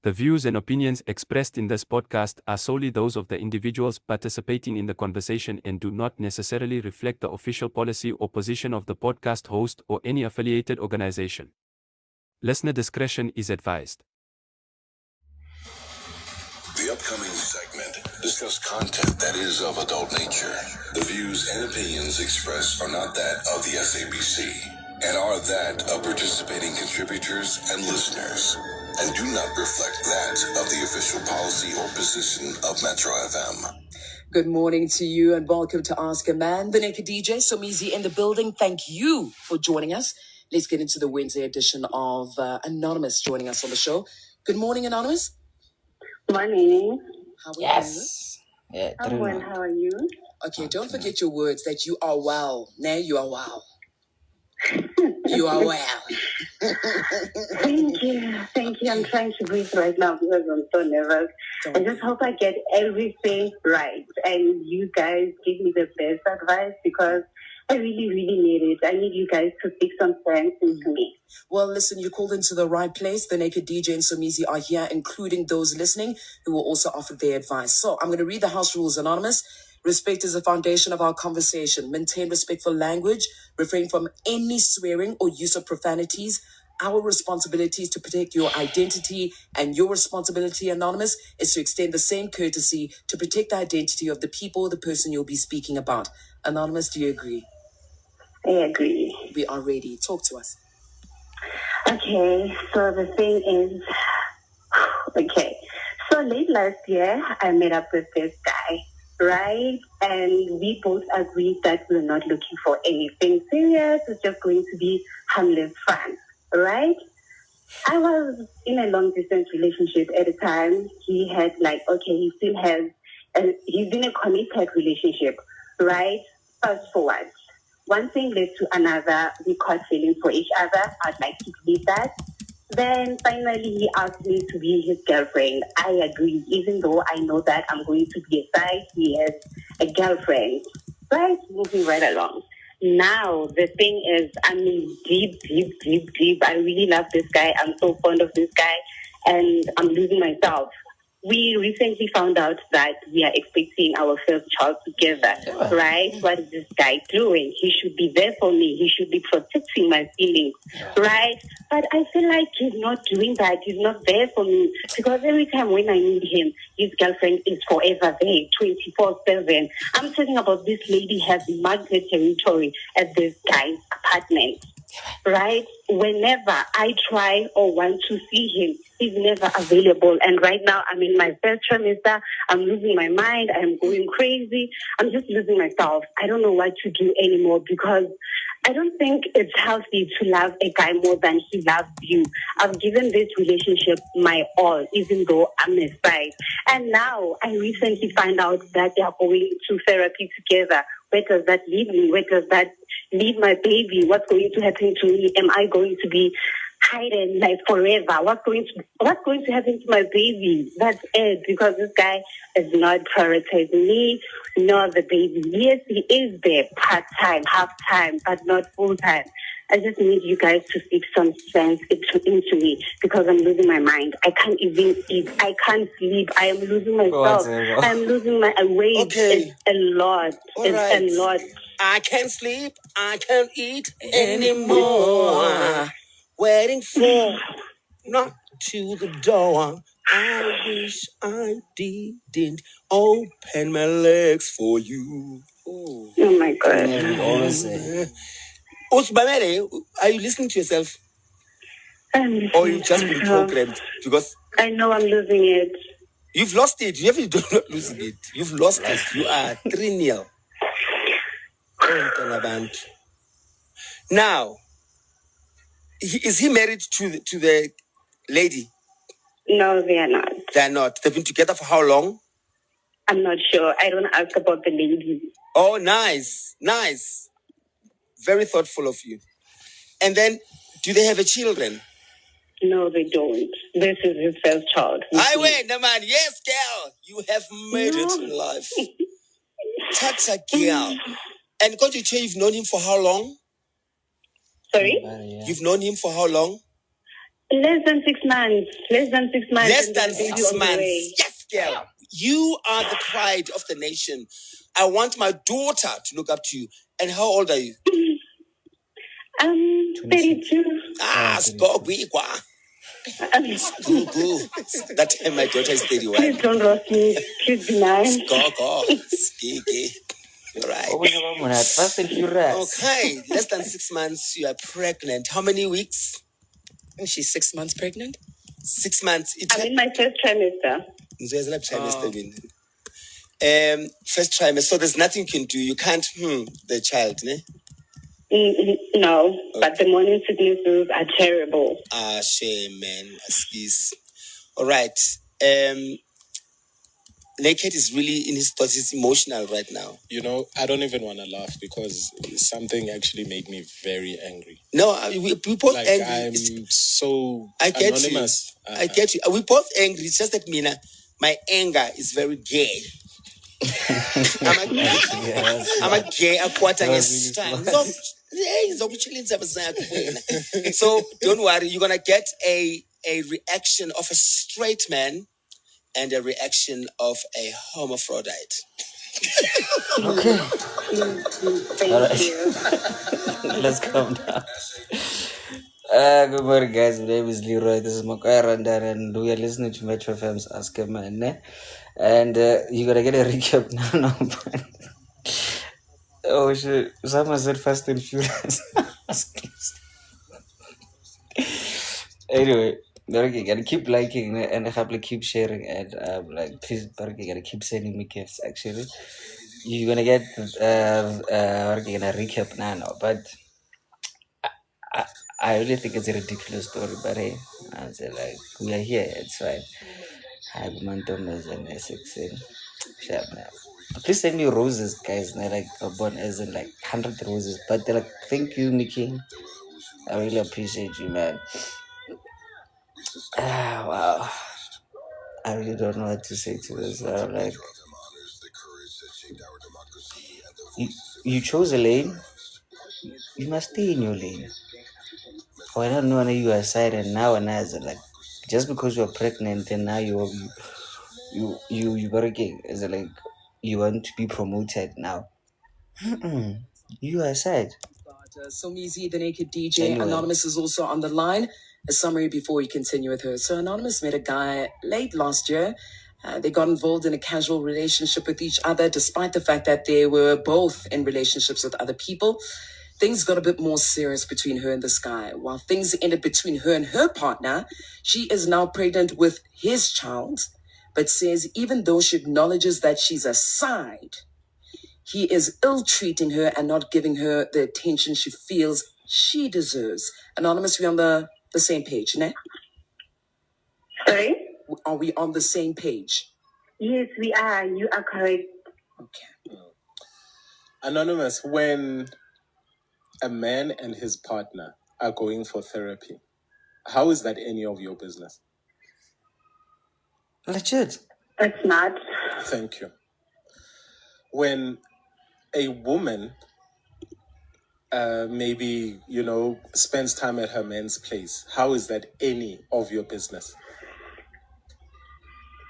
The views and opinions expressed in this podcast are solely those of the individuals participating in the conversation and do not necessarily reflect the official policy or position of the podcast host or any affiliated organization. Listener discretion is advised. The upcoming segment discuss content that is of adult nature. The views and opinions expressed are not that of the SABC and are that of participating contributors and listeners, and do not reflect that of the official policy or position of Metro FM. Good morning to you and welcome to Ask a Man. The Naked DJ, Somizi in the building. Thank you for joining us. Let's get into the Wednesday edition of Anonymous joining us on the show. Good morning, Anonymous. Morning. How are Yes. Yeah, I'm well. How are you? you? Okay, don't forget your words that you are well. Now you are well. You are well. Thank you. Thank you. I'm trying to breathe right now because I'm so nervous. I just hope I get everything right. And you guys give me the best advice because I really, really need it. I need you guys to speak some sense into me. Well, listen, you called into the right place. The Naked DJ and Somizi are here, including those listening who will also offer their advice. So I'm going to read the house rules, Anonymous. Respect is the foundation of our conversation. Maintain respectful language. Refrain from any swearing or use of profanities. Our responsibility is to protect your identity, and your responsibility, Anonymous, is to extend the same courtesy to protect the identity of the people or the person you'll be speaking about. Anonymous, do you agree? I agree. We are ready. Talk to us. Okay, so the thing is, so late last year, I met up with this guy, right? And we both agreed that we're not looking for anything serious. It's just going to be harmless fun, right? I was in a long-distance relationship at the time. He had he still has, and he's in a committed relationship, right? Fast forward. One thing led to another. We caught feelings for each other. I'd like to believe that. Then finally he asked me to be his girlfriend. I agreed, even though I know that I'm going to be a side. He has a girlfriend. Right? Moving right along. Now, the thing is, I'm in deep. I really love this guy. I'm so fond of this guy. And I'm losing myself. We recently found out that we are expecting our first child together, right? What is this guy doing? He should be there for me. He should be protecting my feelings, right? But I feel like he's not doing that. He's not there for me because every time when I need him, his girlfriend is forever there, 24/7. I'm talking about this lady has marked her territory at this guy's apartment. Right? Whenever I try or want to see him, he's never available. And right now, I'm in my first trimester. I'm losing my mind. I'm going crazy. I'm just losing myself. I don't know what to do anymore because I don't think it's healthy to love a guy more than he loves you. I've given this relationship my all, even though I'm a side. And now I recently find out that they are going to therapy together. Where does that leave me? Where does that leave my baby? What's going to happen to me? Am I going to be hiding forever? What's going to happen to my baby? That's it, because this guy is not prioritizing me nor the baby. Yes, he is there part-time, half-time, but not full-time. I just need you guys to speak some sense into me because I'm losing my mind. I can't even eat. I can't sleep. I am losing myself. I'm losing my weight. Okay. It's a lot. All It's right. a lot. I can't sleep. I can't eat anymore. Waiting for knock to the door. I wish I didn't open my legs for you. Oh my God. Yeah, we always say. Usbamere, are you listening to yourself? Or you just been programmed? Because I know I'm losing it. you've lost it. You haven't not losing it. You've lost it. You are 3-0. Now, is he married to the lady? No, they are not. They're not. They've been together for how long? I'm not sure. I don't ask about the lady. Oh, nice. Very thoughtful of you. And then, do they have a children? No, they don't. This is his first child. I win, the man. Yes, girl. You have made it in life. Such a girl. And can't you say you've known him for how long? Sorry? You've known him for how long? Less than 6 months. Less than 6 months. Less and than the baby 6 on the months. way. Yes, girl. You are the pride of the nation. I want my daughter to look up to you. And how old are you? 32. Skogwigwa. That time my daughter is 31. Please don't roast me. Please be nice. Skiki. You're right. Fast and Furious. Okay, less than 6 months, you are pregnant. How many weeks? And she's 6 months pregnant? 6 months. I'm in my first trimester. First trimester. So there's nothing you can do. You can't, the child, ne? No, but the morning sicknesses are terrible. Shame, man. Askis. All right. Naked is really in his thoughts. He's emotional right now. You know, I don't even want to laugh because something actually made me very angry. No, we both Like, angry. I'm so I get anonymous. you. I get you. We both angry. It's just that my anger is very gay. I'm a gay. I'm quite a So don't worry. You're gonna get a reaction of a straight man and a reaction of a hermaphrodite. Okay. Thank Alright. you. Let's calm down. Good morning, guys. My name is Leroy. This is Makwai Randan, and we are listening to Metro FM's Ask a Man. And you're gonna get a recap now. Oh shit! Someone said Fast and Furious. Anyway, you gotta keep liking and keep sharing, and please, you gotta keep sending me gifts. Actually, you're gonna get gonna recap now, but I really think it's a ridiculous story. But hey, I say we are here. It's fine. Hi, Mantomas and Essex and Sharp now. Please send me roses, guys. Not born as in 100 roses, but they're thank you, Mickey. I really appreciate you, man. Wow. I really don't know what to say to this. You chose a lane. You must stay in your lane. I don't know you are side and now and as just because you're pregnant and now you working is you want to be promoted now. You are side. Somizi, the naked DJ. Anyway. Anonymous is also on the line. A summary before we continue with her. So Anonymous met a guy late last year. They got involved in a casual relationship with each other, despite the fact that they were both in relationships with other people. Things got a bit more serious between her and this guy. While things ended between her and her partner, she is now pregnant with his child, but says even though she acknowledges that she's a side, he is ill-treating her and not giving her the attention she feels she deserves. Anonymous, we on the same page, ne? Sorry? Are we on the same page? Yes, we are. You are correct. Okay. Anonymous, when a man and his partner are going for therapy, how is that any of your business? Legit. It's not. Thank you. When a woman maybe, spends time at her man's place, how is that any of your business?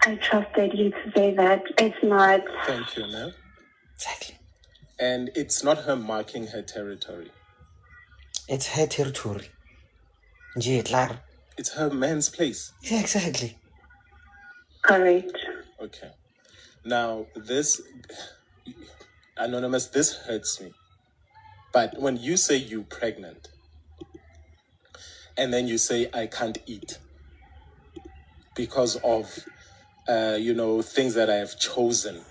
I trusted you to say that. It's not. Thank you, ma'am. Exactly. And it's not her marking her territory. It's her territory. Claro. It's her man's place. Yeah, exactly. Correct. Okay. Now, this, Anonymous, this hurts me. But when you say you're pregnant, and then you say, I can't eat because of, things that I have chosen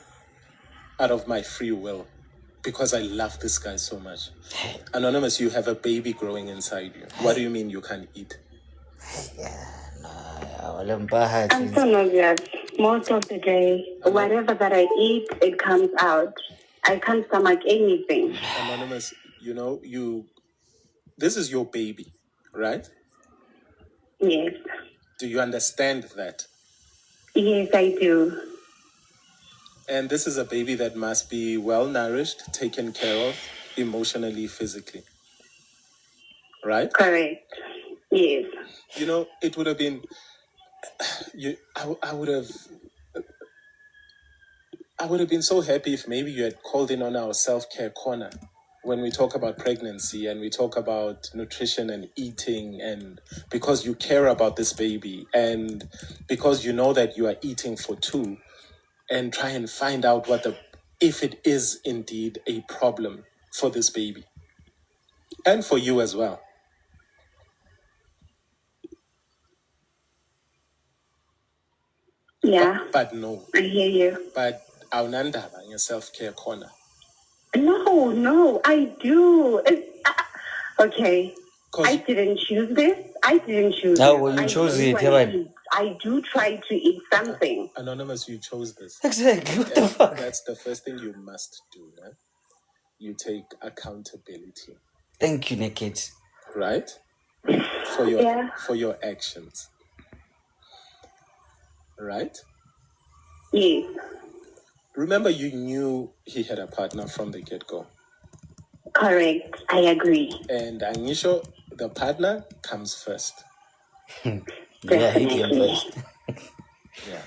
out of my free will, because I love this guy so much. Anonymous, you have a baby growing inside you. What do you mean you can't eat? I'm so nauseous. Most of the day, whatever that I eat, it comes out. I can't stomach anything. Anonymous, this is your baby, right? Yes. Do you understand that? Yes, I do. And this is a baby that must be well nourished, taken care of, emotionally, physically. Right? Correct. Yes. You know, it would have been, I would have been so happy if maybe you had called in on our self-care corner when we talk about pregnancy and we talk about nutrition and eating, and because you care about this baby and because you know that you are eating for two, and try and find out if it is indeed a problem for this baby and for you as well. Yeah. But no. I hear you. But Aunanda, your self-care corner. No, I do. Okay. I didn't choose this. No, well, you chose it. I do try to eat something. Anonymous, you chose this. Exactly. What the fuck? That's the first thing you must do. Right? You take accountability. Thank you, Naked. Right? For your actions. Right? Yes. Remember, you knew he had a partner from the get-go. Correct. I agree. And Anisho, the partner comes first. Yeah, he came first. Yeah.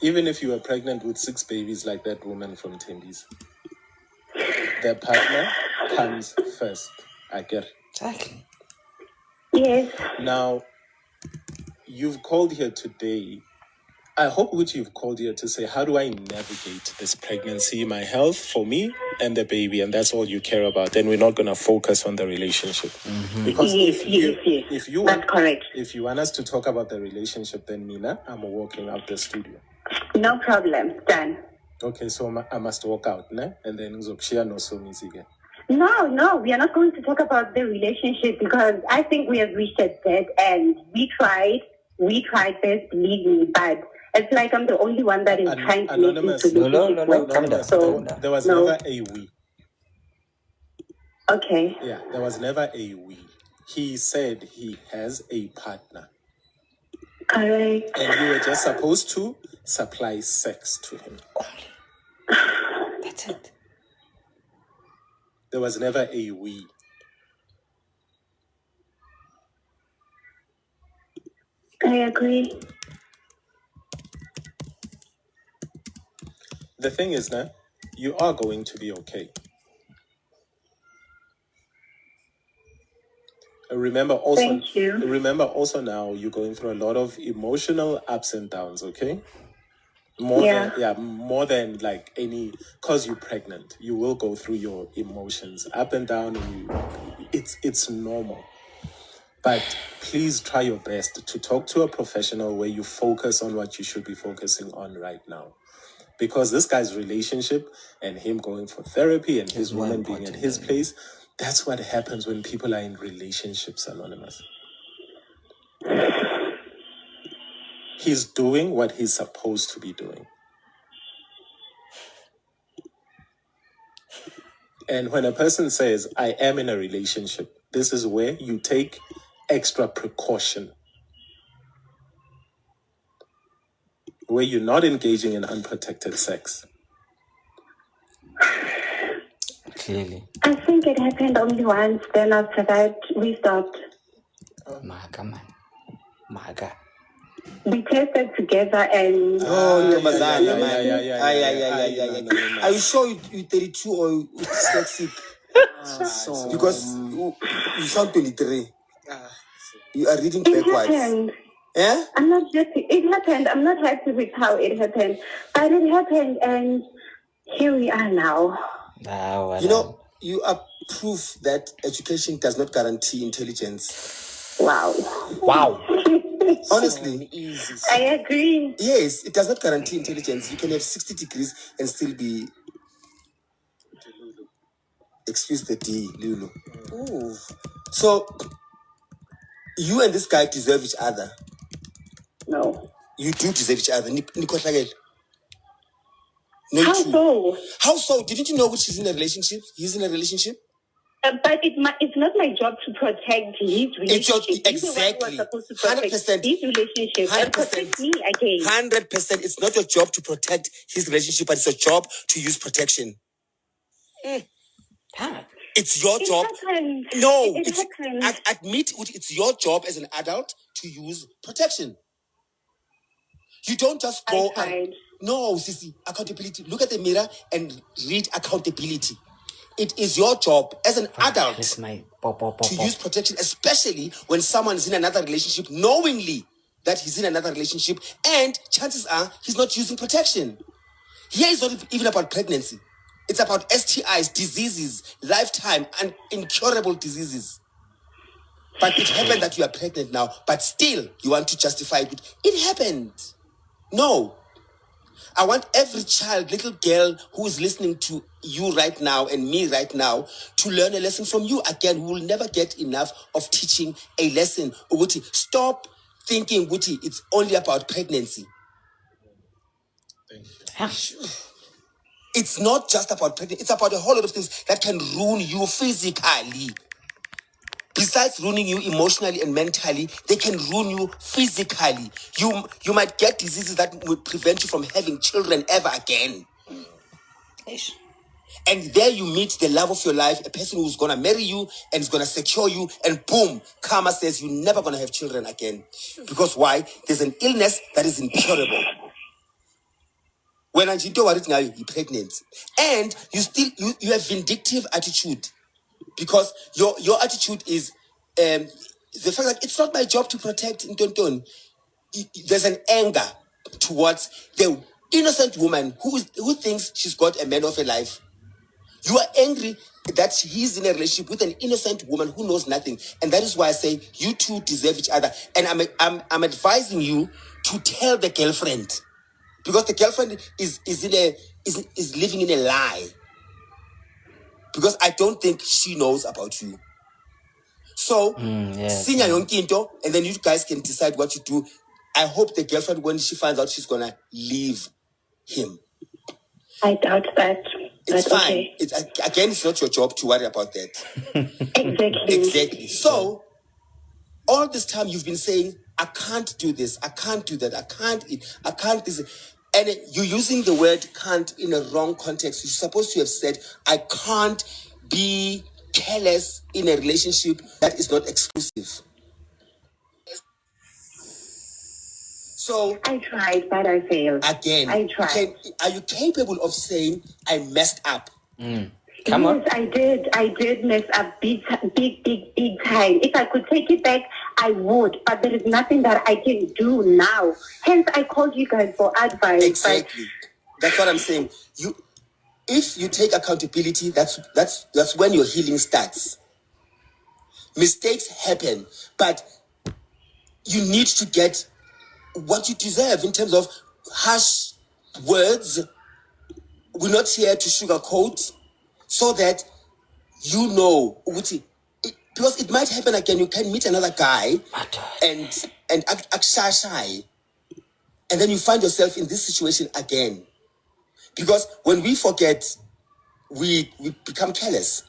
Even if you were pregnant with 6 babies like that woman from Tembis, the partner comes first. I get it. Exactly. Yes. Now, you've called here today. I hope which you've called here to say, how do I navigate this pregnancy, my health for me and the baby? And that's all you care about. Then we're not going to focus on the relationship. Mm-hmm. Because if you that's correct. If you want us to talk about the relationship, then Mina, I'm walking out the studio. No problem. Done. Okay, so I must walk out, ne? And then Zokshia no so easy again. No, we are not going to talk about the relationship because I think we have reached a dead end. We tried best, believe me, but it's like I'm the only one that is trying to make this relationship work. No. So, there was never a we. Okay. Yeah, there was never a we. He said he has a partner. Correct. And you were just supposed to supply sex to him. That's it. There was never a we. I agree. The thing is that you are going to be okay. Remember also now you're going through a lot of emotional ups and downs, okay? More than like cause you're pregnant. You will go through your emotions up and down, and it's normal. But please try your best to talk to a professional where you focus on what you should be focusing on right now. Because this guy's relationship and him going for therapy and his woman being at his place, that's what happens when people are in relationships, Anonymous. He's doing what he's supposed to be doing. And when a person says, I am in a relationship, this is where you take extra precaution. Where you're not engaging in unprotected sex. Clearly. I think it happened only once, then after that, we stopped. Maga. We tested together and... Are you sure you're 32 or you're dyslexic? Because you sound 23. You are reading backwards. It happened. Yeah? It happened. I'm not happy with how it happened. But it happened and here we are now. You know, you are proof that education does not guarantee intelligence. Wow. Honestly. I agree. Yes, it does not guarantee intelligence. You can have 60 degrees and still be... Excuse the D, Lulu. Ooh. So, you and this guy deserve each other. No. You do deserve each other. How so? How so? Didn't you know she's in a relationship? He's in a relationship? But it's not my job to protect his relationship. Exactly. 100%. His relationship. 100%. And protect me again. 100%. It's not your job to protect his relationship, but it's your job to use protection. It's your It job. happens. No, It it's happens. admit it's your job as an adult to use protection. You don't just I go. tried. No, Sissy, accountability. Look at the mirror and read accountability. It is your job as an adult That's my pop. to use protection, especially when someone is in another relationship, knowingly that he's in another relationship, and chances are he's not using protection. Here is not even about pregnancy. It's about STIs, diseases, lifetime, and incurable diseases. But it happened that you are pregnant now, but still you want to justify it. It happened. No. I want every child, little girl who is listening to you right now and me right now to learn a lesson from you. Again, we will never get enough of teaching a lesson. Uguti, stop thinking, Guti, it's only about pregnancy. It's not just about pregnancy. It's about a whole lot of things that can ruin you physically. Besides ruining you emotionally and mentally, they can ruin you physically. You might get diseases that will prevent you from having children ever again. And there you meet the love of your life, a person who's going to marry you and is going to secure you, and boom, karma says you're never going to have children again. Because why? There's an illness that is incurable. When Anjito worried now, you're pregnant. And you have vindictive attitude. Because your attitude is the fact that it's not my job to protect Ntonton. There's an anger towards the innocent woman who thinks she's got a man of her life. You are angry that he's in a relationship with an innocent woman who knows nothing. And that is why I say you two deserve each other. And I'm advising you to tell the girlfriend. Because the girlfriend is living in a lie. Because I don't think she knows about you. So, senior yonkinto, and then you guys can decide what you do. I hope the girlfriend, when she finds out, she's gonna leave him. I doubt that. It's but fine. Okay. It's not your job to worry about that. Exactly. So, all this time you've been saying, I can't do this, I can't do that, I can't eat, I can't this. And you're using the word can't in a wrong context. You're supposed to have said, I can't be careless in a relationship that is not exclusive. So I tried, but I failed. Again, I tried. Are you capable of saying, I messed up? Come on. Yes, I did mess up big time. If I could take it back, I would. But there is nothing that I can do now. Hence, I called you guys for advice. Exactly. That's what I'm saying. If you take accountability, that's when your healing starts. Mistakes happen, but you need to get what you deserve in terms of harsh words. We're not here to sugarcoat. So that you know, because it might happen again. You can meet another guy and act shy, and then you find yourself in this situation again. Because when we forget, we become careless.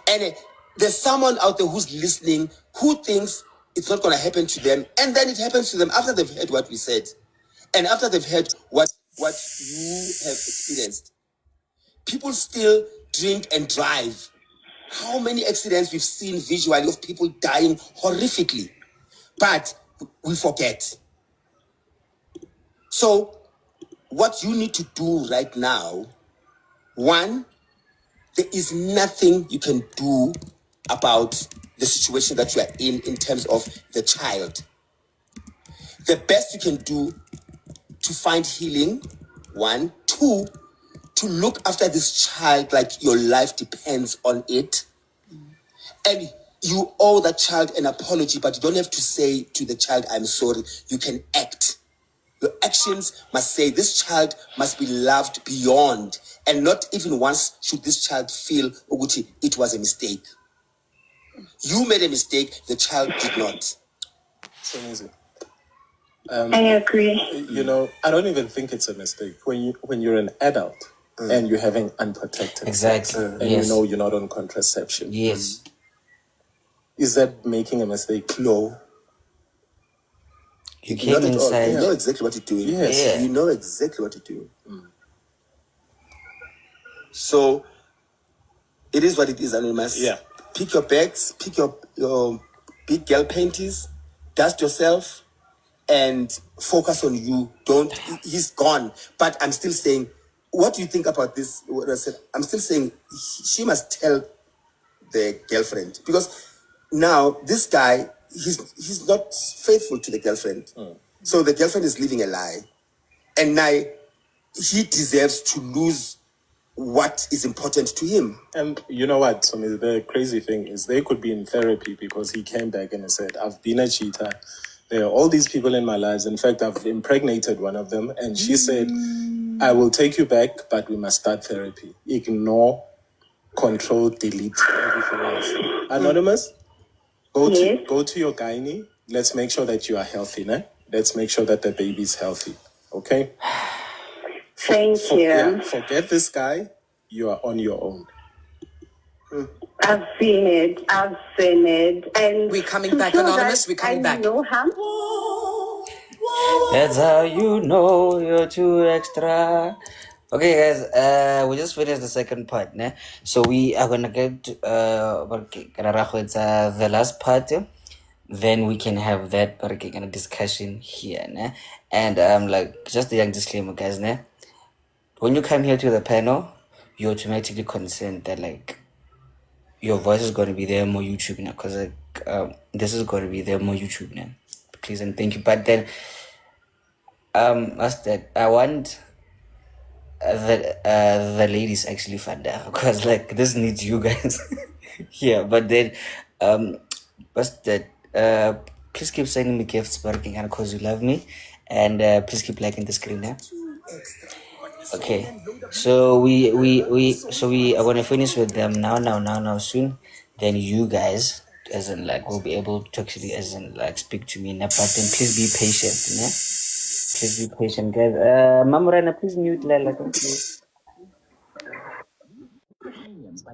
And there's someone out there who's listening who thinks it's not going to happen to them, and then it happens to them after they've heard what we said, and after they've heard what you have experienced. People still drink and drive. How many accidents we've seen visually of people dying horrifically, but we forget. So what you need to do right now, one, there is nothing you can do about the situation that you are in terms of the child. The best you can do to find healing, one. Two, to look after this child like your life depends on it. And you owe that child an apology, but you don't have to say to the child, I'm sorry. You can act. Your actions must say this child must be loved beyond. And not even once should this child feel, Oguti, it was a mistake. You made a mistake, the child did not. So easy. I agree. You know, I don't even think it's a mistake. When you're an adult and you're having unprotected sex, and you know you're not on contraception. Yes. Is that making a mistake? No. You came inside. You know exactly what you're doing. Yes. Yeah. You know exactly what you're doing. So It is what it is, Anonymous. Yeah. Pick your bags, pick your big girl panties, dust yourself, and focus on you. He's gone. But I'm still saying, what do you think about this? What I said, I'm still saying she must tell the girlfriend, because now this guy, he's not faithful to the girlfriend. So the girlfriend is living a lie. And now he deserves to lose what is important to him. And you know what? So the crazy thing is they could be in therapy because he came back and said, I've been a cheater. There are all these people in my lives. In fact, I've impregnated one of them. And she said, I will take you back, but we must start therapy. Ignore, control, delete, everything else. Anonymous, go to your gynae. Let's make sure that you are healthy, né? Let's make sure that the baby's healthy. Okay? Thank you. Yeah, forget this guy. You are on your own. I've seen it. And we're coming back, Anonymous. We're coming back. Know him. That's how you know you're too extra. Okay, guys, we just finished the second part, né? So we are gonna get the last part. Then we can have that kind of discussion here, né? And like just a young disclaimer, guys, né? When you come here to the panel, you automatically consent that like your voice is going to be there more YouTube now, because like this is going to be there more YouTube now. Please and thank you. But then I want the ladies actually find out, because like this needs you guys here. But then please keep sending me gifts, because you love me, and please keep liking the screen now. Okay, so we are gonna finish with them now soon. Then you guys, as in like, will be able to actually, as in like, speak to me now. But then please be patient, né? Please be patient, guys. Mamorana, please mute Lala, thank you.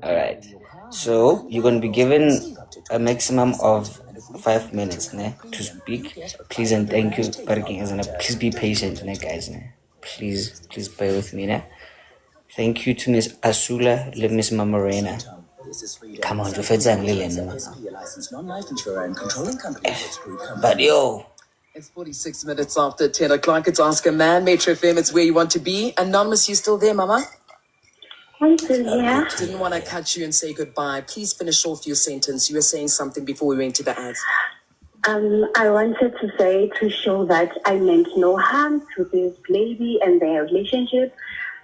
All right. So you're gonna be given a maximum of 5 minutes, né, to speak. Please and thank you. Please be patient, né, guys. Né? Please bear with me, né? Thank you to Miss Asula, Miss Mamorena. Come on, but yo. It's 46 minutes after 10 o'clock. It's Ask a Man. Metro FM, it's where you want to be. Anonymous, you still there, Mama? I'm still here. Didn't want to cut you and say goodbye. Please finish off your sentence. You were saying something before we went to the ads. I wanted to say, to show that I meant no harm to this lady and their relationship.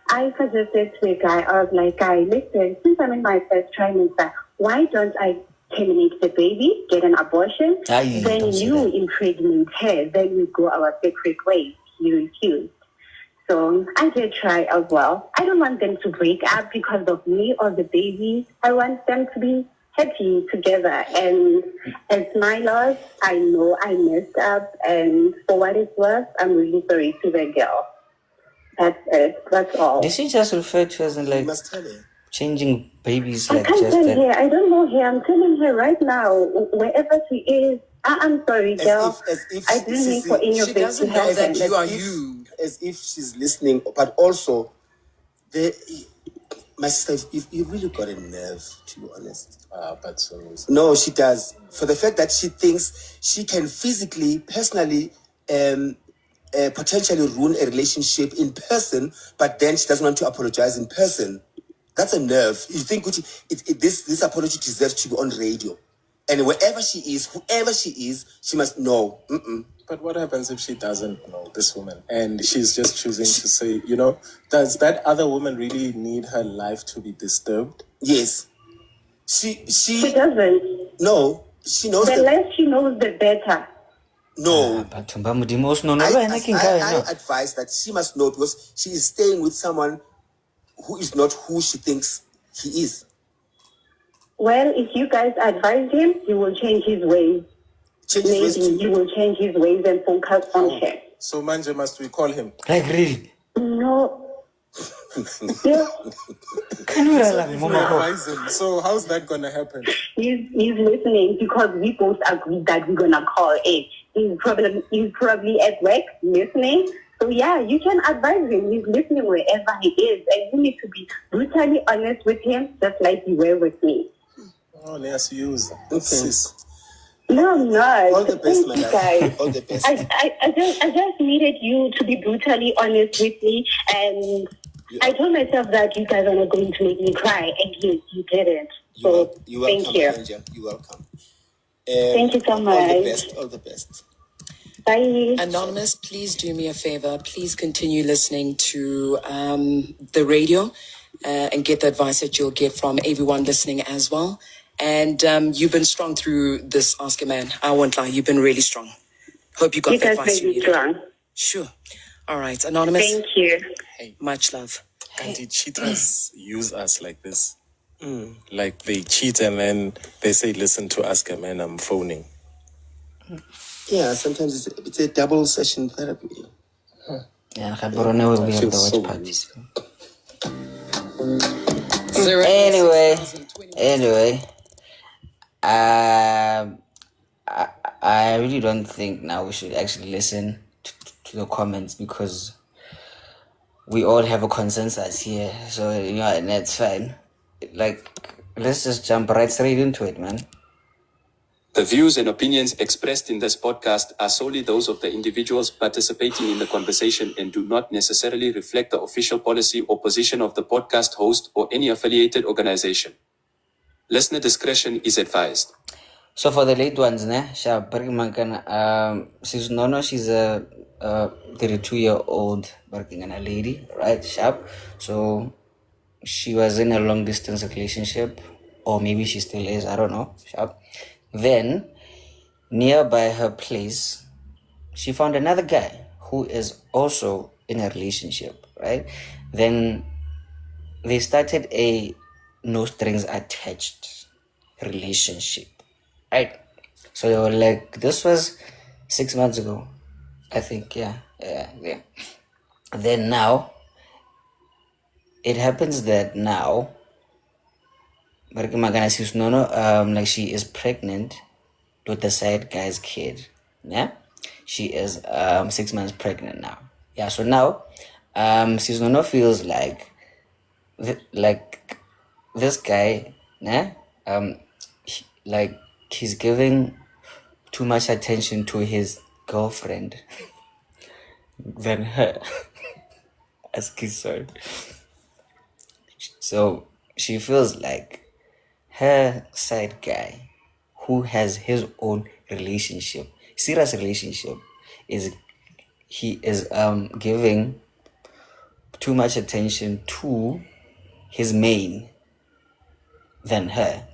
I suggested to a guy, I was like, guy, listen, since I'm in my first trimester, why don't I terminate the baby, get an abortion, then you impregnate her, then we go our separate ways. He refused. So I did try as well. I don't want them to break up because of me or the baby. I want them to be happy together. And as my loss, I know I messed up. And for what it's worth, I'm really sorry to the girl. That's it. That's all. Did she just refer to as in like changing babies? I Like can't just tell that? her. I don't know her. I'm telling her right now, wherever she is. I'm sorry, girl. I didn't mean for any of this to happen. As if she's listening, but also, my sister, if you really got a nerve, to be honest. But so no, she does. For the fact that she thinks she can physically, personally, potentially ruin a relationship in person, but then she doesn't want to apologize in person. That's a nerve. You think this apology deserves to be on radio. And wherever she is, whoever she is, she must know. But what happens if she doesn't know this woman and she's just choosing to say, does that other woman really need her life to be disturbed? Yes. She doesn't. No, she knows. The less she knows, the better. No. I advise that she must know, because she is staying with someone who is not who she thinks he is. Well, if you guys advise him, he will change his ways. Maybe he will change his ways and focus on her. So, Manje, must we call him? Like really? No. Yeah. Can you advise him? So, how's that gonna happen? He's listening because we both agreed that we're gonna call it. He's probably at work listening. So yeah, you can advise him. He's listening wherever he is, and you need to be brutally honest with him, just like you were with me. Oh, let's use. Okay. Sis. No, I'm not. All the best, Thank my you, love. guys. All the best. I just needed you to be brutally honest with me, and I told myself that you guys are not going to make me cry, and you didn't. So You're welcome, thank you. Angel. You're welcome. Thank you so much. All the best. All the best. Bye. Anonymous, please do me a favor. Please continue listening to the radio and get the advice that you'll get from everyone listening as well. And you've been strong through this Ask a Man. I won't lie, you've been really strong. Hope you got You the guys advice made you me needed. strong. Sure. All right, Anonymous. Thank you. Much love. Anti-cheaters use us like this. Like they cheat and then they say, listen to Ask a Man, I'm phoning. Yeah, sometimes it's a double session therapy. Yeah, Khabarone will be on the Feels so watch party. used. Anyway, I really don't think now we should actually listen to the comments because we all have a consensus here. So, and that's fine. Like, let's just jump right straight into it, man. The views and opinions expressed in this podcast are solely those of the individuals participating in the conversation and do not necessarily reflect the official policy or position of the podcast host or any affiliated organization. Listener discretion is advised. So for the late ones, she's Nono, she's a 32-year-old working a lady, right? Sharp. So she was in a long distance relationship, or maybe she still is, I don't know. Sharp. Then, nearby her place, she found another guy who is also in a relationship, right? Then they started a no strings attached relationship, right? So they were like, this was 6 months ago, I think, yeah. Then now, it happens that now, like she is pregnant with the side guy's kid. Yeah, she is 6 months pregnant now. Yeah, so now Sisono feels like this guy, yeah, like he's giving too much attention to his girlfriend than her. Sorry. So she feels like her side guy, who has his own relationship, serious relationship, is giving too much attention to his main than her,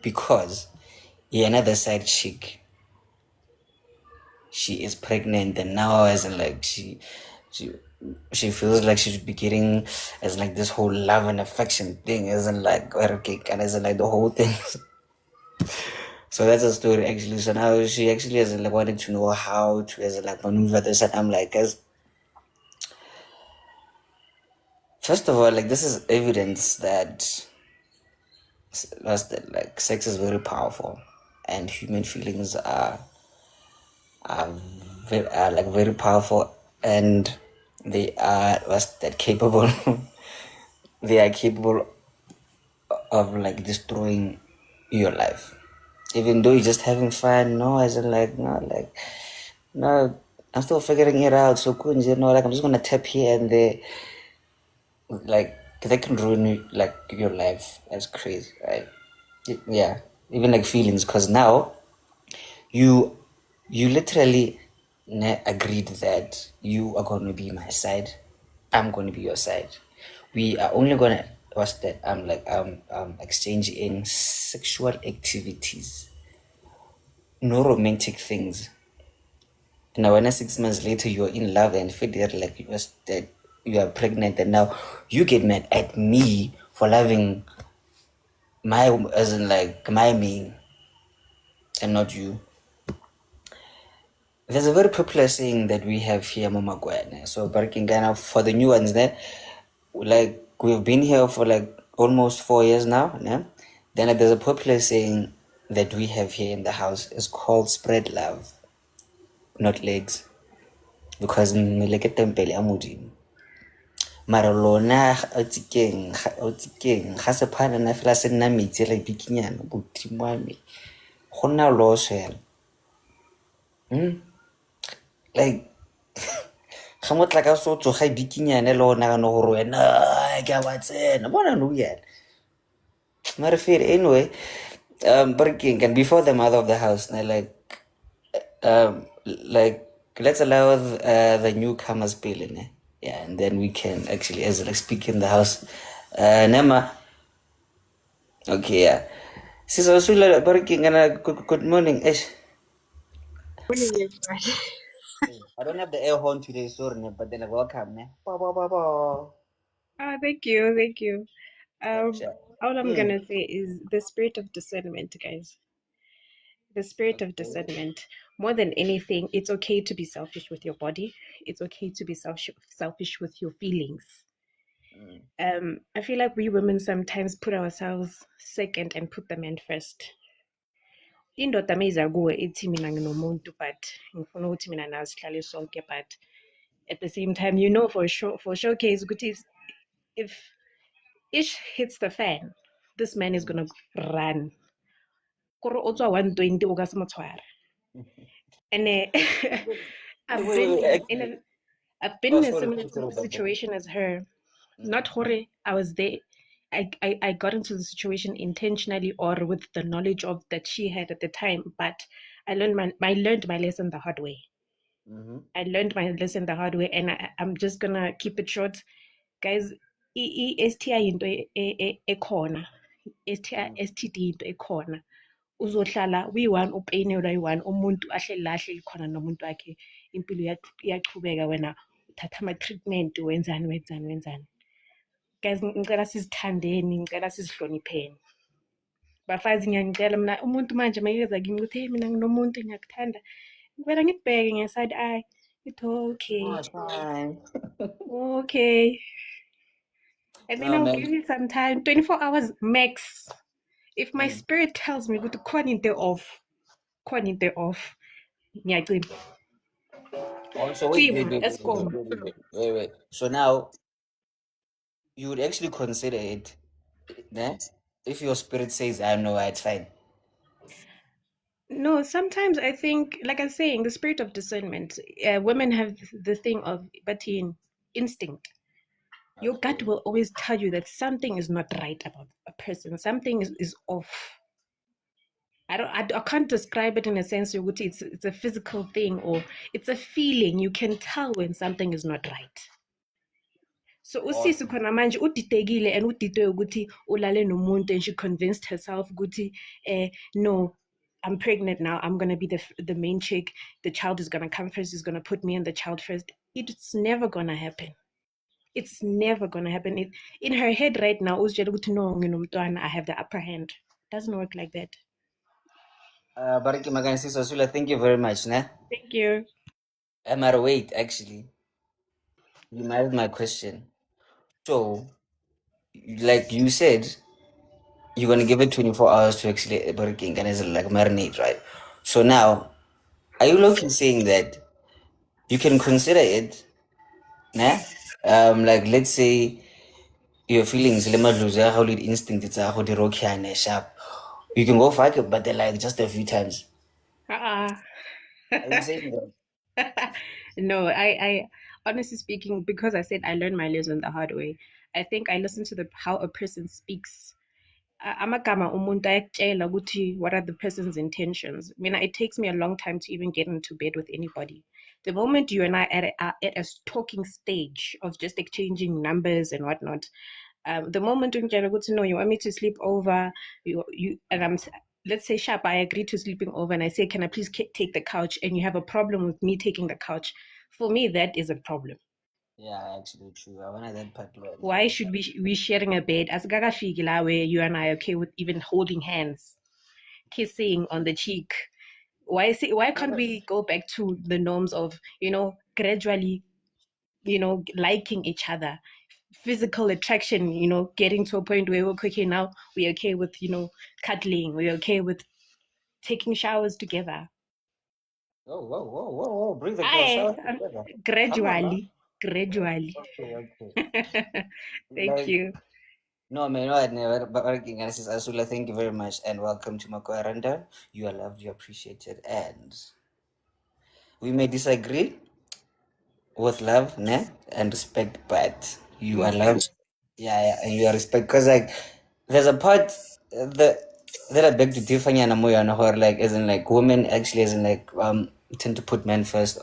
because another side chick, she is pregnant, and now as in like she feels like she should be getting as like this whole love and affection thing, isn't like cake, and isn't like the whole thing. So that's a story actually. So now she actually has like wanted to know how to as like maneuver this, and I'm like, guys, first of all, like this is evidence that like sex is very powerful, and human feelings are like very powerful, and they are capable. They are capable of like destroying your life, even though you're just having fun. No, as in like no, I'm still figuring it out. So cool, like I'm just gonna tap here and there. Like they can ruin like your life. That's crazy, right? Yeah, even like feelings, because now you literally agreed that you are going to be my side, I'm going to be your side. We are only going to exchange in sexual activities, no romantic things. Now when 6 months later you're in love and figure like you are pregnant, and now you get mad at me for loving my main and not you. There's a very popular saying that we have here, Mama Gwen. So, Barkingana, for the new ones, like we've been here for like almost 4 years now. Yeah? Then there's a popular saying that we have here in the house. It's called spread love, not legs. because mmele ke tempele ya modimo. Mara lona o tsikeng ga se phanana fela se nna metsi la bikinyana bodimo wa me go nna loso yana. Like ga motlakase o tsoga bikinyane le go nagana gore wena ke a ba tsena bona no yana. Mara fair anyway, Breaking and before the mother of the house, like let's allow the newcomers bill in it. Yeah, and then we can actually as like speak in the house. Nema. Okay, yeah. Sis Osula Breaking and good morning. Ish. Morning, everybody. I don't have the air horn today, sorry, but then welcome, ne? Ba, ba, ba, ba. Thank you, thank you. Sure, sure. All I'm gonna say is the spirit of discernment, guys. The spirit of Okay. discernment. More than anything, it's okay to be selfish with your body. It's okay to be selfish with your feelings. I feel like we women sometimes put ourselves second and put the men first. Indoda meza kuwe ithi mina nginomuntu but ngifuna ukuthi mina nawe sihlale sonke, but at the same time you know for sure, for showcase ukuthi if ish hits the fan, this man is gonna run. Kore o tswa 120 o ka se mo tshware. And I've been Wait, in actually. a I've been Oh, in a sorry, similar sorry about that. situation as her. Not hore I was there. I got into the situation intentionally or with the knowledge of that she had at the time, but I learned my lesson the hard way. I learned my lesson the hard way, and I'm just gonna keep it short, guys. STI into ekhona, STD into ekhona. Uzohlala uyi-one upeyinelwa yi-one, umuntu ahleli ahleli khona nomuntu wakhe, impilo iyachubeka, wena uthatha ama-treatment, wenzani. Guys, ngicela sizithandeni, ngicela sizihlonipheni. Bafazi ngiyanicela, mina umuntu manje mayeza kimi ukuthi hey mina nginomuntu ngiyakuthanda, ngivela ngikubheke nge-side eye, ngithi okay, Fine. okay. And then No, I'll man. give it some time, 24 hours max. If my spirit tells me ukuthi khona into off, ngiyacima. Also, Cima, Eskom. wait. So now you would actually consider it, né? If your spirit says, "I know, it's fine." No, sometimes I think, like I'm saying, the spirit of discernment. Women have the thing of batin instinct. Your gut will always tell you that something is not right about a person. Something is off. I can't describe it in a sense. It's a physical thing or it's a feeling. You can tell when something is not right. So usisi khona manje uditekile and udidwe ukuthi ulale nomuntu, and she convinced herself ukuthi no, I'm pregnant now, I'm going to be the main chick, the child is going to come first, is going to put me and the child first. It's never going to happen. It's never going to happen. In her head right now, uzitshela ukuthi no, nginomntwana, I have the upper hand. Doesn't work like that. Bariki Maganisi Sosula, thank you very much, né? Thank you. Wait, actually, you married my question. So, like you said, you're gonna give it 24 hours to actually breaking and it's like marinate, right? So now, are you looking saying that you can consider it, nah? Like let's say your feelings, how lead instinct, it's a how the rocky and sharp. You can go fuck it, but they're like just a few times. Are you saying that? No, I honestly speaking, because I said I learned my lesson the hard way, I think I listen to how a person speaks. Amagama umuntu ayakutshela ukuthi what are the person's intentions. I mean, it takes me a long time to even get into bed with anybody. The moment you and I are at a talking stage of just exchanging numbers and whatnot, the moment ungitshela ukuthi no, you want me to sleep over, you and let's say sharp, I agree to sleeping over, and I say, can I please take the couch, and you have a problem with me taking the couch, for me that is a problem. Yeah, actually true. I wanted that part. Why should we sharing a bed as where you and I are okay with even holding hands, kissing on the cheek? Why can't we go back to the norms of, gradually, liking each other, physical attraction, getting to a point where we're okay, now we're okay with, cuddling, we're okay with taking showers together. Whoa. Bring the girls I out together. Come on, man. gradually. Okay. Thank Like, you. no, man, no, I'd never. But Genesis Asula, thank you very much, and welcome to Makwa Rundown. You are loved, you are appreciated, and we may disagree with love, ne, and respect, but you are loved. Yeah, and you are respect. Cause like, there's a part that I beg to differ, or like, as in like women actually, as in like tend to put men first,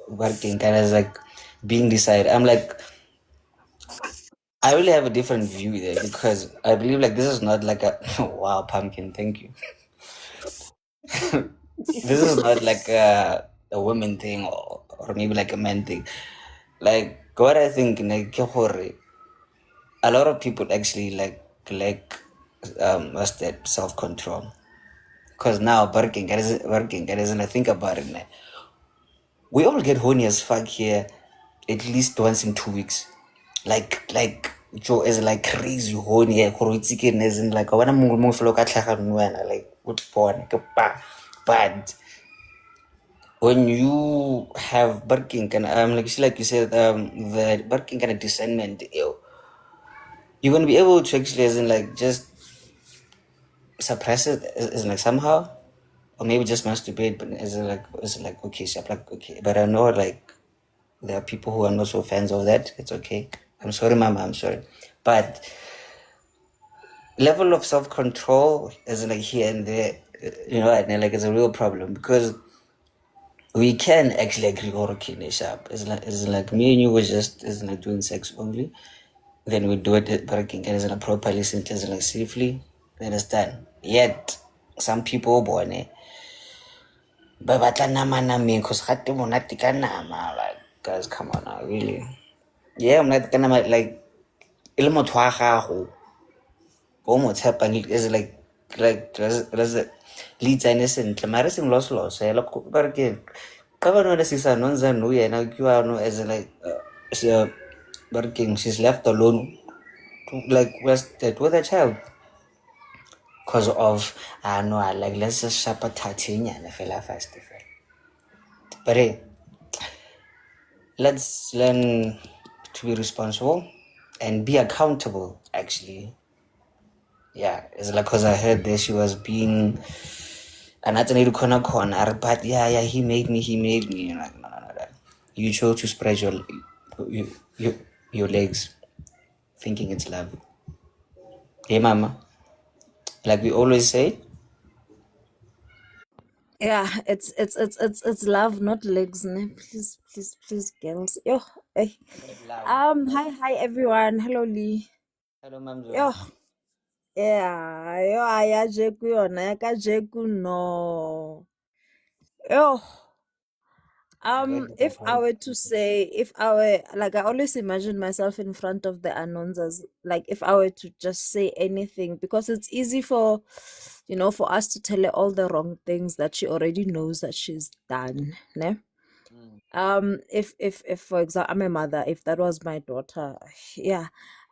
working kind of like being decided. I'm like, I really have a different view there because I believe like this is not like a wow pumpkin, thank you. This is not like a woman thing or maybe like a man thing. Like what I think like ke gore, a lot of people actually like what's that self control. Cause now working guys and I think about it, man. We all get horny as fuck here at least once in 2 weeks. Like Joe is like crazy horny as in like I wanna move like what porn but when you have barking and like you said the barking kind of discernment you're gonna be able to actually as in like just suppress it as in like somehow or maybe just masturbate but as in like okay so like okay but I know like there are people who are not so fans of that. It's okay. I'm sorry, mama. I'm sorry. But level of self control is like here and there, and like it's a real problem because we can actually agree or okay, sharp. It's like me and you was just is like doing sex only. Then we do it barking and it's like properly, simply, like safely. Then it's done. Yet some people born ba batla nama nameng cause gate monate ka nama like guys come on now really yeah monate ka nama like e le motho wa gago o mo tshepang is like le itsane sentle mare seng loss hela bare ke ka bana le sisa nonza no yena ke wa no as like bare ke she's left alone to like with a child because of no like let's just shapa thathinyana fela fast fela but hey let's learn to be responsible and be accountable actually yeah it's like because I heard that she was being another corner but yeah he made me you're like no. You chose to spread you, your legs thinking it's love hey mama like we always say Yeah, it's love, not legs, ne? Please, girls. Yo, hey. love Hi everyone. Hello Lee. hello mamzo Yo, yeah, yo aya jeku yona ya ka jeku no. Yo, if I were to say, if I were like, I always imagine myself in front of the announcers, like if I were to just say anything, because it's easy for, for us to tell her all the wrong things that she already knows that she's done, ne? If for example, I'm a mother, if that was my daughter, yeah,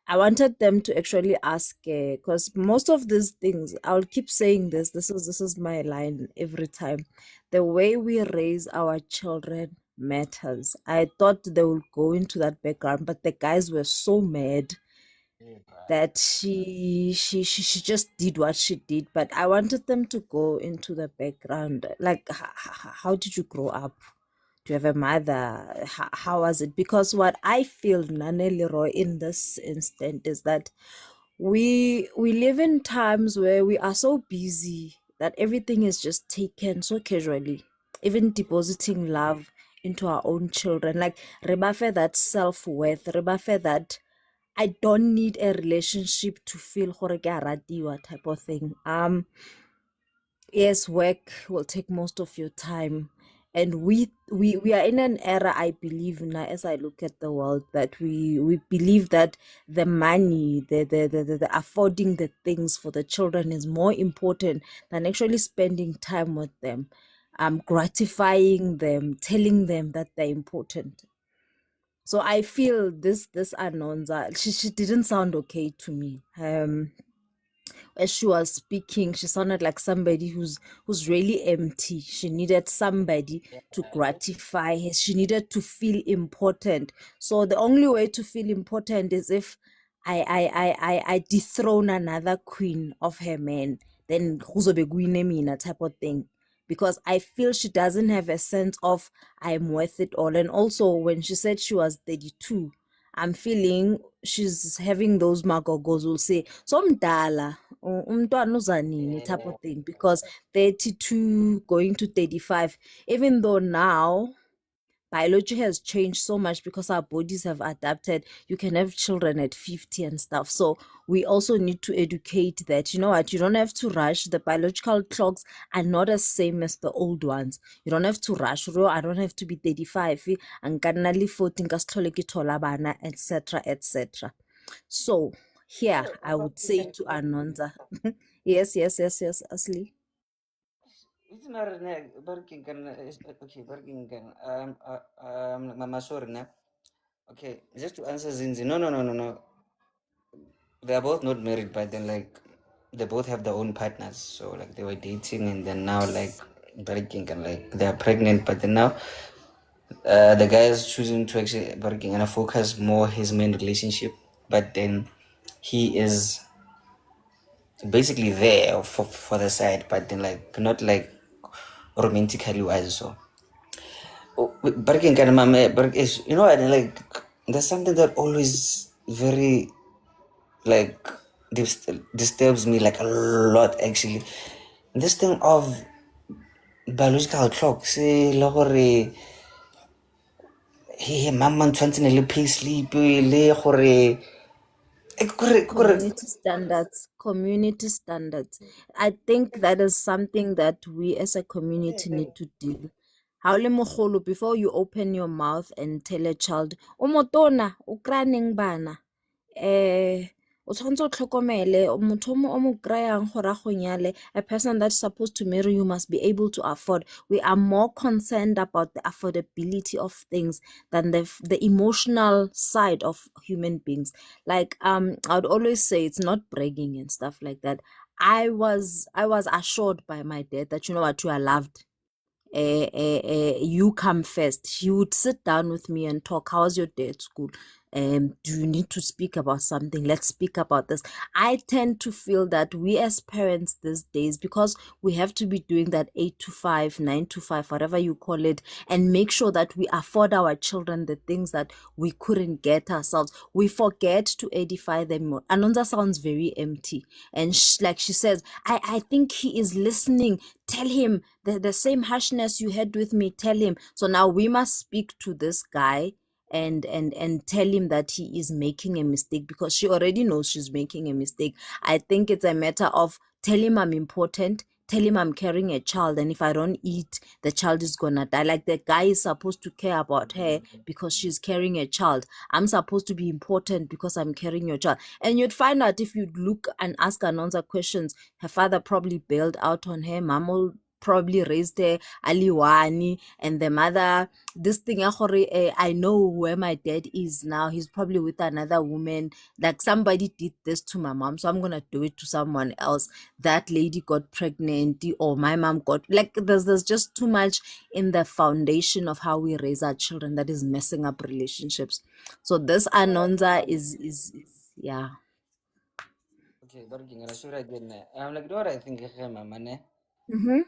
I wanted them to actually ask, because most of these things, I'll keep saying this is my line every time. The way we raise our children matters. I thought they would go into that background, but the guys were so mad that she just did what she did. But I wanted them to go into the background, like how did you grow up? Do you have a mother? How was it? Because what I feel, Nane Leroy, in this instant is that we live in times where we are so busy that everything is just taken so casually. Even depositing love into our own children, like rebafe that self-worth, rebafe that I don't need a relationship to feel gore ke a ratiwa type of thing. Yes, work will take most of your time. And we are in an era, I believe now, as I look at the world, that we believe that the money, the affording the things for the children is more important than actually spending time with them, gratifying them, telling them that they're important. So I feel this Anonza, she didn't sound okay to me. as she was speaking, she sounded like somebody who's really empty. She needed somebody to gratify her. She needed to feel important. So the only way to feel important is if I dethrone another queen of her man, then kuzobe kuyine mina type of thing. Because I feel she doesn't have a sense of I'm worth it all. And also when she said she was 32, I'm feeling she's having those magogos will say, so mdala, umntwana uza nini type of thing. Because 32 going to 35, even though now biology has changed so much because our bodies have adapted. You can have children at 50 and stuff. So we also need to educate that, you know what, you don't have to rush. The biological clocks are not as same as the old ones. You don't have to rush. I don't have to be 35 and kanali 14 etc etc. So here I would say to Anonza, yes, Asli. It's not barking can okay, barking can mama sorry na. Okay, just to answer Zinzi. No. They are both not married, but then like they both have their own partners. So like they were dating and then now like barking and like they are pregnant, but then now the guy is choosing to actually barking and focus more his main relationship, but then he is basically there for the side, but then like not like romantically wise. So barking kind of bark is, you know, and like there's something that always very like disturbs me like a lot actually. This thing of biological clock, say le gore he mama tshwanetse ne le pay sleep le gore Community standards. I think that is something that we as a community need to deal. Ha o le mogolo, before you open your mouth and tell a child, o motona, o kry-a neng bana, o tshwanetse o tlhokomele motho o mo kry-ang gore a go nyale, a person that's supposed to marry you must be able to afford. We are more concerned about the affordability of things than the emotional side of human beings. Like I would always say it's not bragging and stuff like that. I was assured by my dad that, you know what, you are loved. You come first. He would sit down with me and talk. How's your day at school? Do you need to speak about something? Let's speak about this. I tend to feel that we as parents these days, because we have to be doing that 8 to 5, 9 to 5, whatever you call it, and make sure that we afford our children the things that we couldn't get ourselves. We forget to edify them. Anonza sounds very empty. And like she says, I think he is listening. Tell him the same harshness you had with me, tell him. So now we must speak to this guy and tell him that he is making a mistake, because she already knows she's making a mistake. I think it's a matter of tell him I'm important, tell him I'm carrying a child, and if I don't eat, the child is gonna die. Like the guy is supposed to care about her because she's carrying a child. I'm supposed to be important because I'm carrying your child. And you'd find out if you look and ask Anonza questions, her father probably bailed out on her, mom probably raised her aliwani, and the mother, this thing I know where my dad is now, he's probably with another woman. Like somebody did this to my mom, so I'm gonna do it to someone else. That lady got pregnant, or my mom got, like there's just too much in the foundation of how we raise our children that is messing up relationships. So this Anonza is yeah. okay, barking and sure again. I'm like, what I think mama ne. Mm-hmm.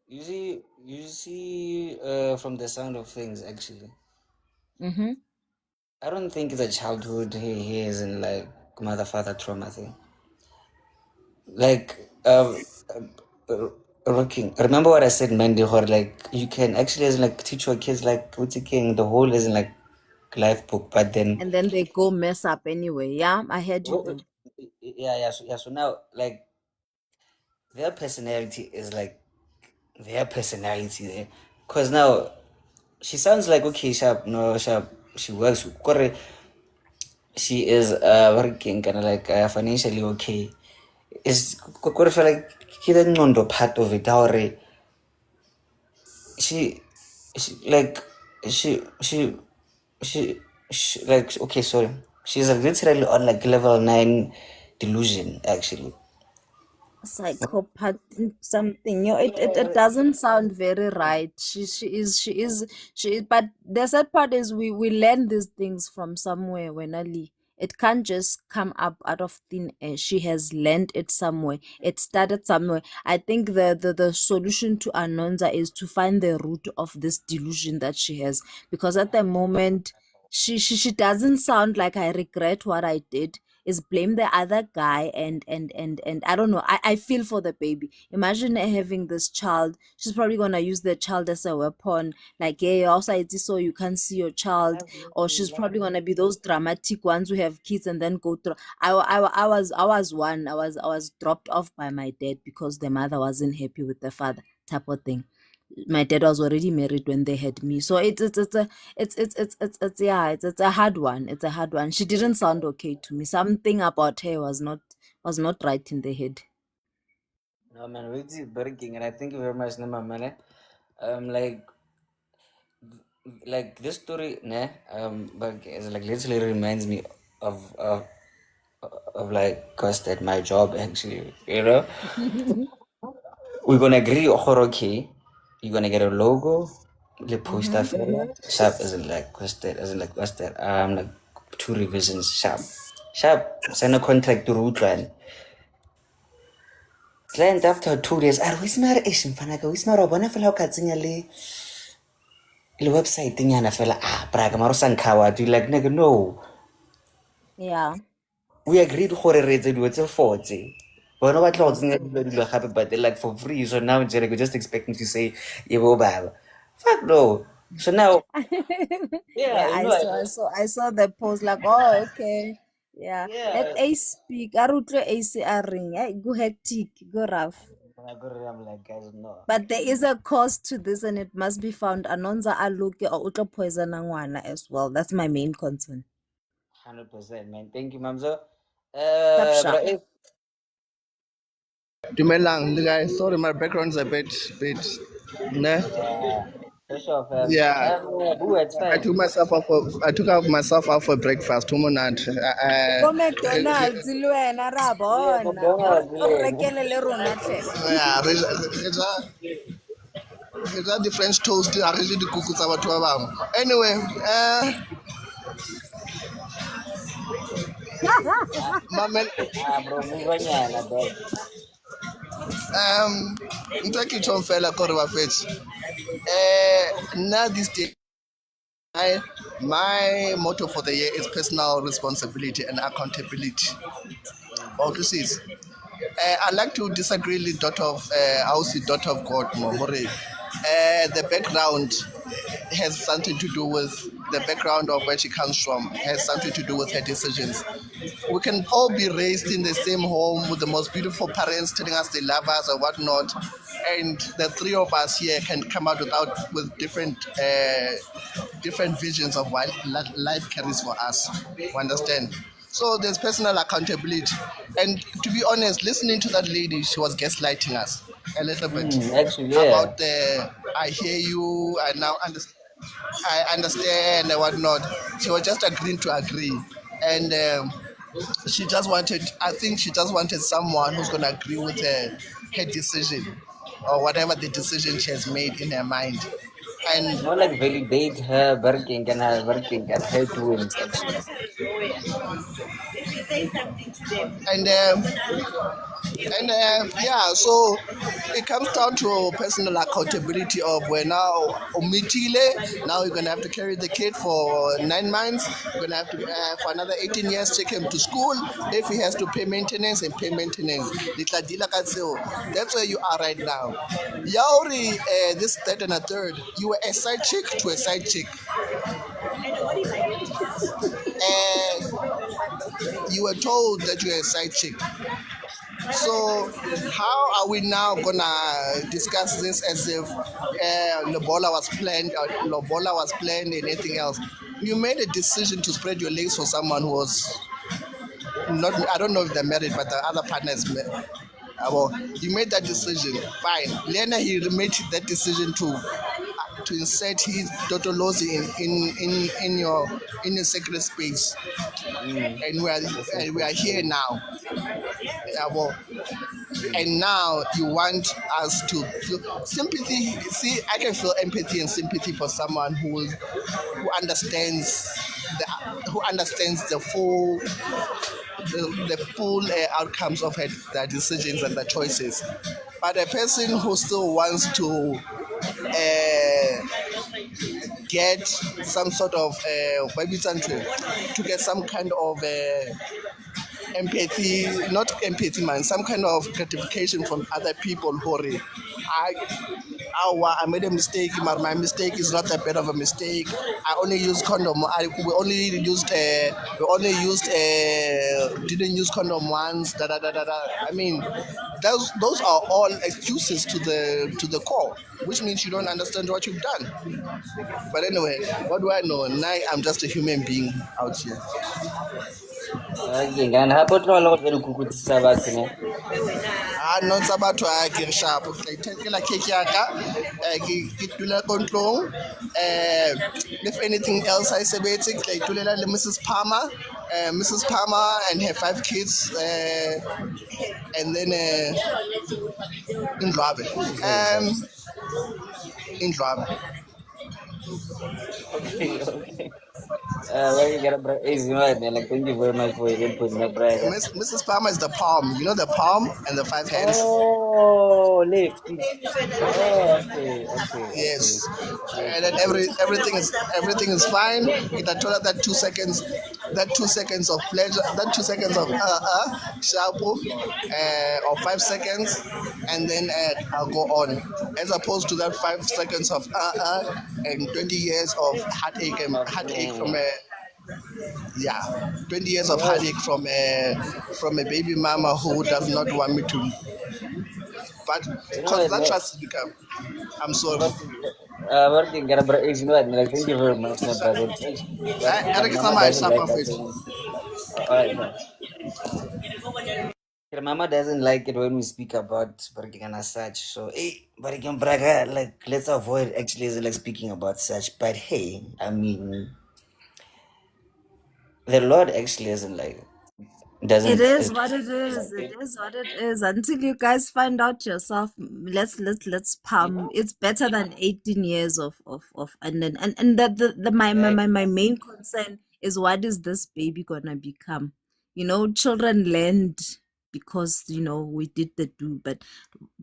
You see, from the sound of things, actually, Mm-hmm. I don't think the childhood he is in like mother father trauma thing. Like, rocking. Remember what I said, Mandy? Or like you can actually as in, like teach your kids like what's king. The whole isn't like life book, but then And then they go mess up anyway. Yeah, I heard you there. yeah. So now like their personality is like their personality there, because now she sounds like okay, sharp, no sharp. She works with she is working kind of like financially okay. Is kore feel like ke the ngcondo part of it how she she like she she she like okay sorry she's like literally on like level 9 delusion actually. psychopath something. It doesn't sound very right. She is, but the sad part is we learn these things from somewhere. When Ali, it can't just come up out of thin air. She has learned it somewhere. It started somewhere. I think the solution to Anonza is to find the root of this delusion that she has, because at the moment she doesn't sound like I regret what I did. Is blame the other guy, and I don't know. I feel for the baby. Imagine having this child. She's probably gonna use the child as a weapon. Like, yeah, also it's so you can't see your child. Or she's probably gonna be those dramatic ones who have kids and then go through. I was one. I was dropped off by my dad because the mother wasn't happy with the father, type of thing. My dad was already married when they had me, so it's a hard one. It's a hard one. She didn't sound okay to me. Something about her was not right in the head. No man, it's breaking, and I thank you very much, Nama man. Like this story, nah, but it's like literally reminds me of like cost at my job actually. We're gonna agree, okay, you're gonna get a logo, the poster fella, sharp as in like costed, as in like costed, like 2 revisions, sharp, sign a contract to root line. Client after 2 days, we not Asian fanaka, we not a bona fella katsing le website nyana fela braga maro sankawa do like nigga no. Yeah. We agreed gore re etse dilo tse 4 tse. Bona ba tla go tsenya dilo gape but they're like for free, so now Jerry just expect me to say yebo baba. Fuck no. So now Yeah, you I know saw the post, like, oh, okay. Yeah. Let yeah. Ace speak. Arutle Ace a ring. Go hectic, go rough. I'm like guys no. But there is a cost to this, and it must be found. Anonza aluke or utlo poison ngwana as well. That's my main concern. 100% man. Thank you Mamzo. Sharp, sharp. But if Dumelang, guys. Sorry, my background's a bit, nah. for sure fam. Yeah, Boo, it's I fine. took myself out for breakfast. Go McDonald's le wena ra Yeah, bona. McDonald's O yeah. rekele le rona hle. yeah, the French toast. I really the kuku tsa batho ba bangwe. Anyway, Mamen, Bro, move on yeah, dog. ntho e ke tjhong fela kore ba fetse. Now this day, my motto for the year is personal responsibility and accountability. Or this is. I like to disagree with daughter of God more. The background has something to do with the background of where she comes from, has something to do with her decisions. We can all be raised in the same home with the most beautiful parents telling us they love us or whatnot, and the 3 of us here can come out with different visions of what life carries for us. You understand? So there's personal accountability. And to be honest, listening to that lady, she was gaslighting us a little bit Actually yeah. about the I hear you, I understand and whatnot. She was just agreeing to agree. And I think she just wanted someone who's going to agree with her decision or whatever the decision she has made in her mind. And More like validate her working and her doings actually. and yeah, so it comes down to personal accountability of where now umitile, now you're gonna have to carry the kid for 9 months, you're gonna have to for another 18 years take him to school. If he has to pay maintenance, and pay maintenance. That's where you are right now. Yauri, this third and a third, you were a side chick to a side chick. And you were told that you were a side chick. So how are we now gonna discuss this as if Lobola was planned and anything else? You made a decision to spread your legs for someone who was not, I don't know if they're married, but the other partner is married. Well, you made that decision. Fine. Lena, he made that decision to insert his Dotolosi in your sacred space, and we are here now. Well, And now you want us to feel sympathy. See, I can feel empathy and sympathy for someone who understands the full outcomes of their decisions and their choices. But a person who still wants to get some sort of to get some kind of empathy, not empathy, man, some kind of gratification from other people. I made a mistake, but my mistake is not that bad of a mistake. I only used condom. Didn't use condom once. Da, da, da, da, da. I mean, those are all excuses to the core, which means you don't understand what you've done. But anyway, what do I know? Now I'm just a human being out here. Okay, and how about all of the kukutsisa batho ne? No tsa batho a ke sharp ke itekela cake yaka ke dula ko ntlong if anything else I sebetse ke itulela le Mrs. Palmer and her 5 kids and then Indlwabe Okay. Well, you gotta break easy, man. Like, thank you very much for your input, my brother. Mrs. Palmer is the palm, you know, the palm and the 5 hands. Oh, lefty. Oh, okay. Yes, Yes. and then everything is fine. It I told her that 2 seconds, of pleasure, that 2 seconds of sharpo, or 5 seconds, and then I'll go on. As opposed to that 5 seconds of and 20 years of heartache from 20 years of heartache from a baby mama who does not want me to. But because that trust has become, I'm sorry. What you gotta break easy, man. Like, thank you very much, my brother. Your mama doesn't like us when we speak about. Alright, fine. Your mama doesn't like it when we speak about Barrigan as such. So, hey, Barrigan Braga, like, let's avoid actually like speaking about such. But hey, I mean, the Lord actually isn't like It doesn't. is what it is. It is what it is. Until you guys find out yourself, let's palm. It's better than 18 years of and then and that the my main concern is what is this baby gonna become? Children learned because we did the do, but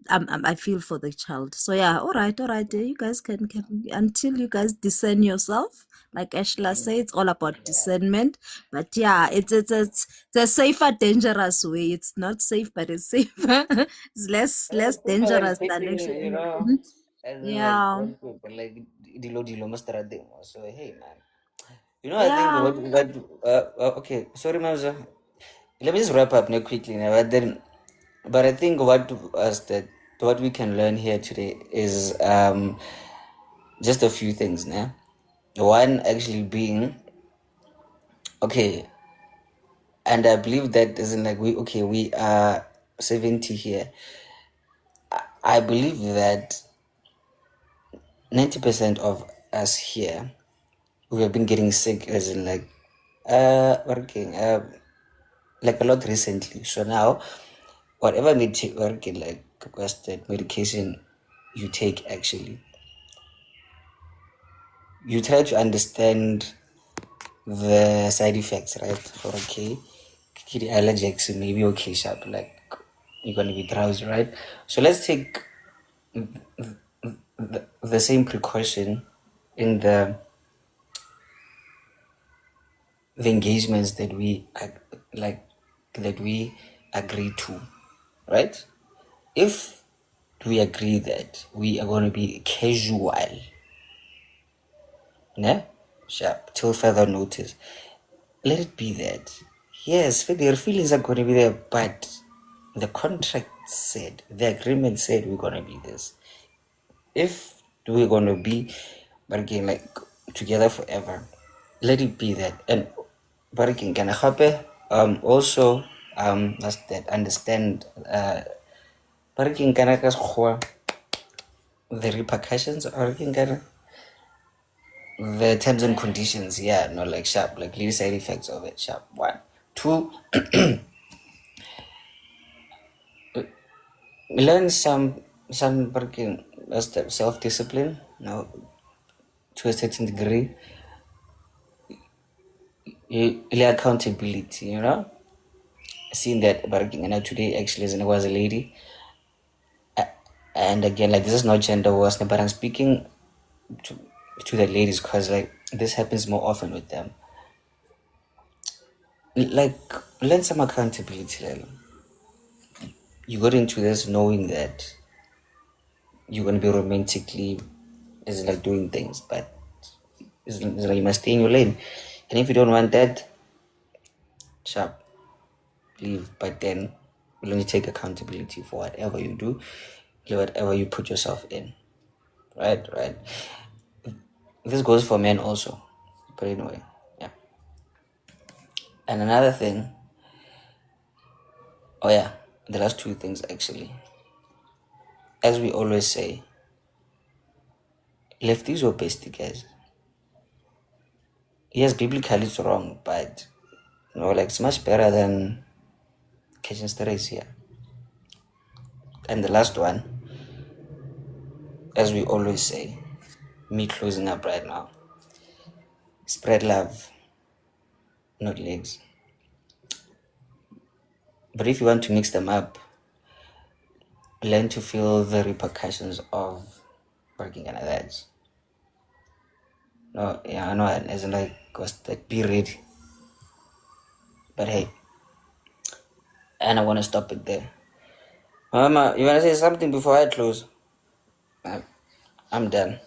I feel for the child. So yeah, all right. You guys can until you guys discern yourself. Like Ashla said, it's all about discernment. But yeah, it's a safer, dangerous way. It's not safe, but it's safer. It's less dangerous than actually. As in Yeah. like dilo must. So hey, man. I think Yeah. okay. Sorry, Mamza. Let me just wrap up now quickly now. But I think what we can learn here today is just a few things now. One actually being okay, and I believe that isn't like we are 70 here. I believe that 90% of us here we have been getting sick as in like working like a lot recently. So now whatever working like requested medication you take, actually you try to understand the side effects, right? For kitty allergics, maybe sharp, like you're gonna be drowsy, right? So let's take the same precaution in the engagements that we agree to, right? If we agree that we are going to be casual, sharp till further notice, let it be that. Yes, your feelings are going to be there, but the contract said, the agreement said we're going to be this. If we're going to be, but again, like together forever, let it be that. And but again, can I also that's that understand but again, can I the repercussions or again, the terms and conditions, like sharp, like little side effects of it, sharp. 1, 2, learn some freaking self-discipline, to a certain degree. Accountability, seeing that today actually as I was a lady, and again, like, this is not gender wars, but I'm speaking to the ladies because like this happens more often with them. Like, learn some accountability. Like, you got into this knowing that you're gonna be romantically, is like doing things, but it's like you must stay in your lane, and if you don't want that, sharp, leave. But then you'll only take accountability for whatever you do, whatever you put yourself in. Right. This goes for men also, but anyway, yeah. And another thing, the last two things actually, as we always say, lefties or bestie, guys. Yes, biblically it's wrong, but like, it's much better than catching strays here. And the last one, as we always say, me closing up right now, spread love, not legs. But if you want to mix them up, learn to feel the repercussions of working on that. No, yeah, I know, as in like, be ready. But hey, and I want to stop it there. Mama, you want to say something before I close? I'm done.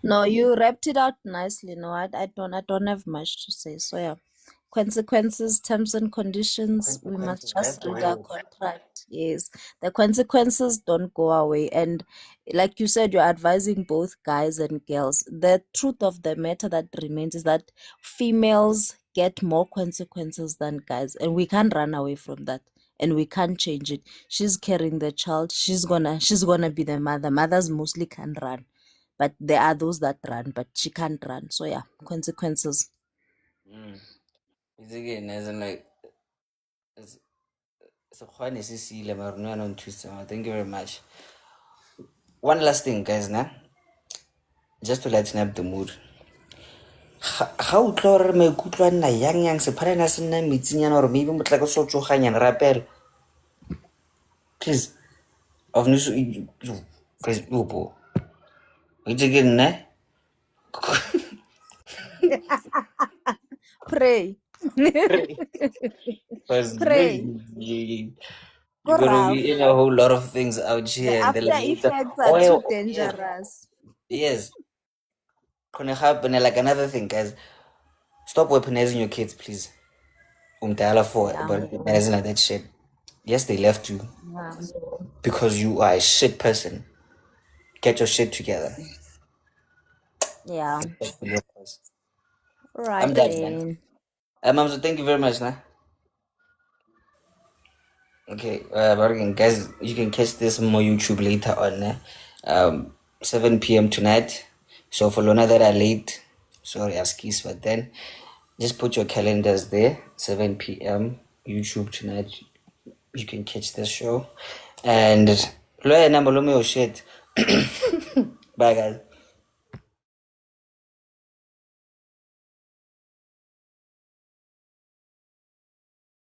No, you wrapped it out nicely. No, I don't have much to say. So yeah, consequences, terms and conditions. We must That's just the read our word. contract. Yes, the consequences don't go away. And like you said, you're advising both guys and girls. The truth of the matter that remains is that females get more consequences than guys, and we can't run away from that. And we can't change it. She's carrying the child. She's gonna be the mother. Mothers mostly can run, but there are those that run, but she can't run. So yeah, consequences. It's again, as in like, it's a quite necessary, thank you very much. One last thing, guys, just to lighten up the mood. Ga o tla gore maikutlo a nna yang sephalena se nna metsinyana gore maybe motla ka so tsoganyana rapela, please, of no guys, bo it's again, Pray. because Pray. you're gonna Koraf. be in a whole lot of things out The here, and they're after like, effects are oh too yes, dangerous. yes, gonna happen. Like, another thing, guys, stop weaponizing your kids, please. For Yeah. but weaponizing like that shit. Yes, they left you Yeah. because you are a shit person. Get your shit together. Yeah. I'm Right done, man. then. So thank you very much, Okay, but again, guys, you can catch this on my YouTube later on, 7 p.m. tonight. So for Lona that are late, sorry, askis, but then just put your calendars there, 7 p.m. YouTube tonight. You can catch this show. And Loya number, shit. Bye, guys.